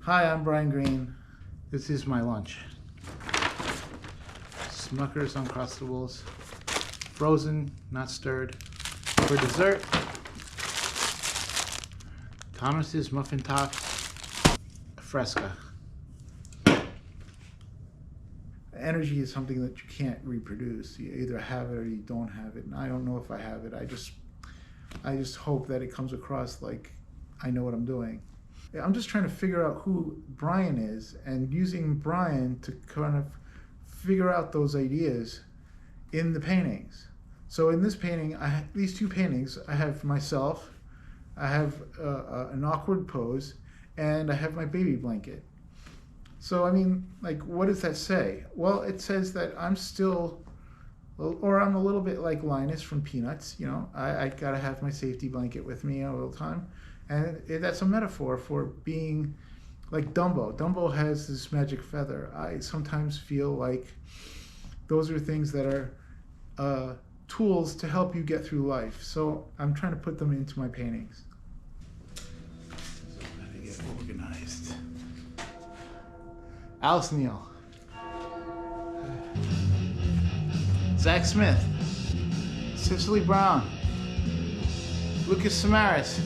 Hi, I'm Bryan Greene. This is my lunch. Smucker's Uncrustables, frozen, not stirred. For dessert, Thomas's Muffin Top Fresca. Energy is something that you can't reproduce. You either have it or you don't have it. And I don't know if I have it. I just hope that it comes across like I know what I'm doing. I'm just trying to figure out who Bryan is and using Bryan to kind of figure out those ideas in the paintings. So in this painting, these two paintings, I have myself, I have an awkward pose, and I have my baby blanket. So I mean, like, what does that say? Well, it says that I'm still, or I'm a little bit like Linus from Peanuts. You know, I gotta have my safety blanket with me all the time. And that's a metaphor for being like Dumbo. Dumbo has this magic feather. I sometimes feel like those are things that are tools to help you get through life. So I'm trying to put them into my paintings. So I'm gonna get organized. Alice Neal. Zach Smith. Cicely Brown. Lucas Samaras.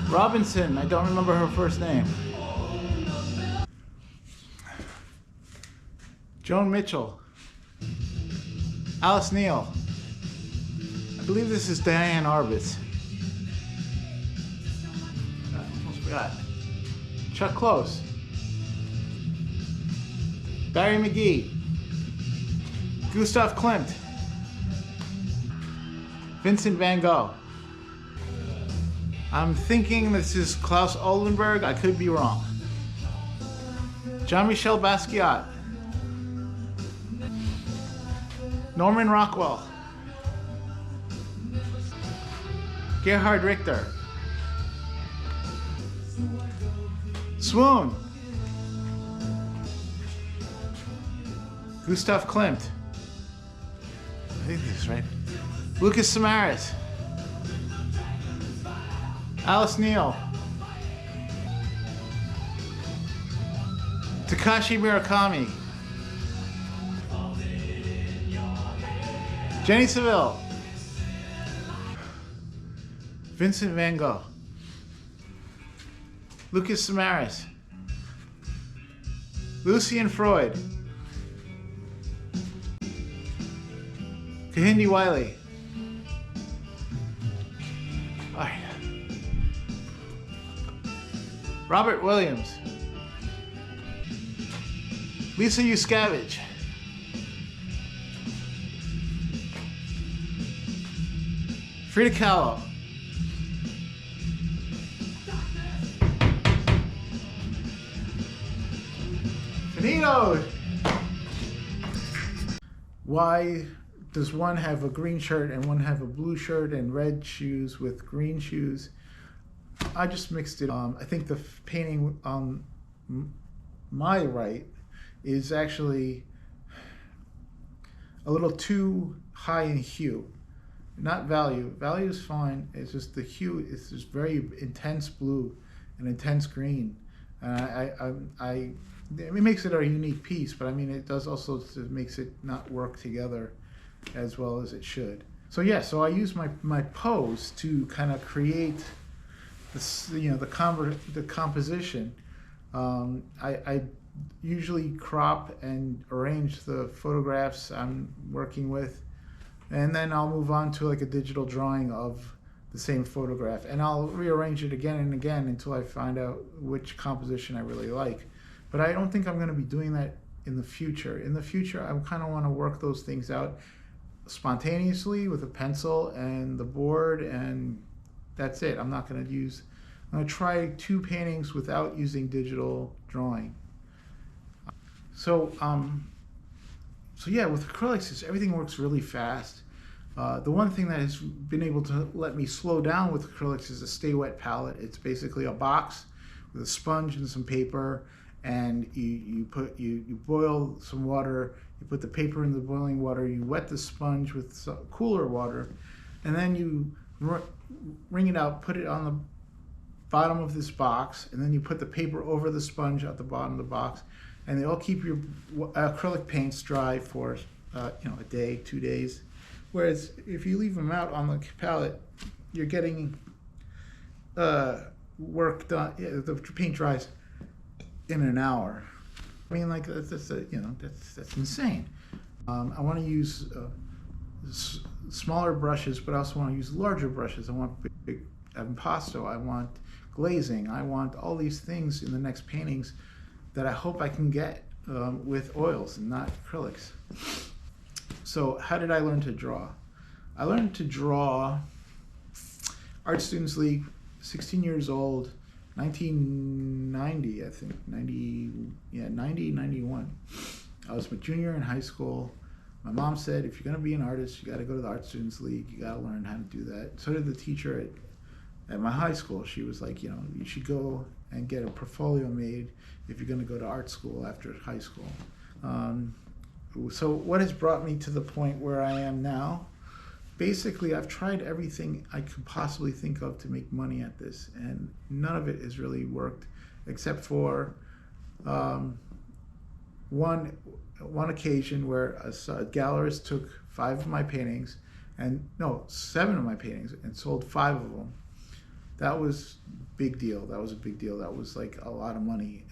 Robinson, I don't remember her first name. Joan Mitchell. Alice Neal. I believe this is Diane Arbus. I almost forgot. Chuck Close. Barry McGee. Gustav Klimt. Vincent van Gogh. I'm thinking this is Klaus Oldenburg. I could be wrong. Jean-Michel Basquiat. Norman Rockwell. Gerhard Richter. Swoon. Gustav Klimt. I think this is right. Lucas Samaras. Alice Neal. Takashi Murakami. Jenny Saville. Vincent van Gogh. Lucas Samaras. Lucian Freud. Kehinde Wiley. All right. Robert Williams. Lisa Yuskavage. Frida Kahlo. Finito! Why does one have a green shirt and one have a blue shirt and red shoes with green shoes? I just mixed it. I think the painting on my right is actually a little too high in hue. Not value. Value is fine. It's just the hue is just very intense blue and intense green. It makes it a unique piece, but I mean it does also makes it not work together as well as it should. So yeah, so I use my pose to kind of create this, you know, the composition. I usually crop and arrange the photographs I'm working with, and then I'll move on to like a digital drawing of the same photograph, and I'll rearrange it again and again until I find out which composition I really like. But I don't think I'm going to be doing that in the future. In the future, I kind of want to work those things out spontaneously with a pencil and the board, and that's it. I'm going to try two paintings without using digital drawing. So yeah, with acrylics, everything works really fast. The one thing that has been able to let me slow down with acrylics is a Stay Wet palette. It's basically a box with a sponge and some paper, and you boil some water, you put the paper in the boiling water, you wet the sponge with some cooler water, and then you wring it out, put it on bottom of this box, and then you put the paper over the sponge at the bottom of the box, and they'll keep your acrylic paints dry for a day, 2 days. Whereas if you leave them out on the palette, you're getting work done. The paint dries in an hour. I mean, like that's insane. I want to use smaller brushes, but I also want to use larger brushes. I want big impasto. I want glazing. I want all these things in the next paintings that I hope I can get with oils and not acrylics. So how did I learn to draw? I learned to draw Art Students League, 16 years old, 1990, I think, 91. I was a junior in high school. My mom said, if you're going to be an artist, you got to go to the Art Students League. You got to learn how to do that. So did the teacher at my high school. She was like, you should go and get a portfolio made if you're going to go to art school after high school. So what has brought me to the point where I am now? Basically, I've tried everything I could possibly think of to make money at this, and none of it has really worked, except for one occasion where a gallerist took 7 of my paintings and sold 5 of them. That was a big deal. That was like a lot of money.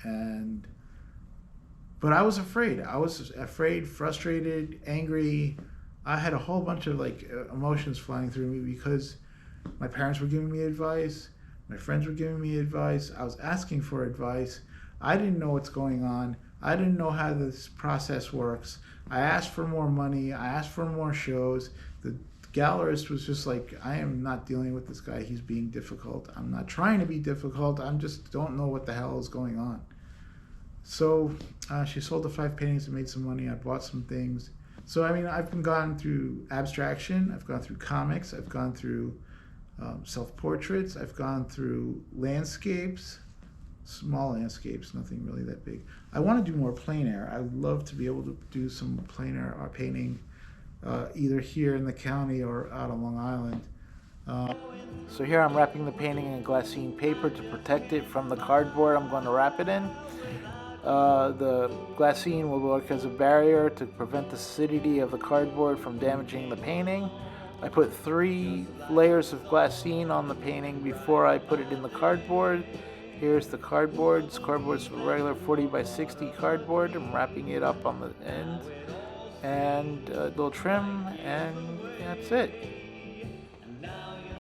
But I was afraid. Frustrated, angry. I had a whole bunch of emotions flying through me because my parents were giving me advice, my friends were giving me advice, I was asking for advice. I didn't know what's going on. I didn't know how this process works. I asked for more money. I asked for more shows. The gallerist was just like, I am not dealing with this guy. He's being difficult. I'm not trying to be difficult. I just don't know what the hell is going on. So she sold the 5 paintings and made some money. I bought some things. So, I mean, I've gone through abstraction. I've gone through comics. I've gone through self-portraits. I've gone through landscapes. Small landscapes, nothing really that big. I want to do more plein air. I would love to be able to do some plein air painting, either here in the county or out on Long Island. So here I'm wrapping the painting in glassine paper to protect it from the cardboard I'm going to wrap it in. The glassine will work as a barrier to prevent the acidity of the cardboard from damaging the painting. I put 3 layers of glassine on the painting before I put it in the cardboard. Here's the cardboard. This cardboard's regular 40 by 60 cardboard. I'm wrapping it up on the end and a little trim, and that's it.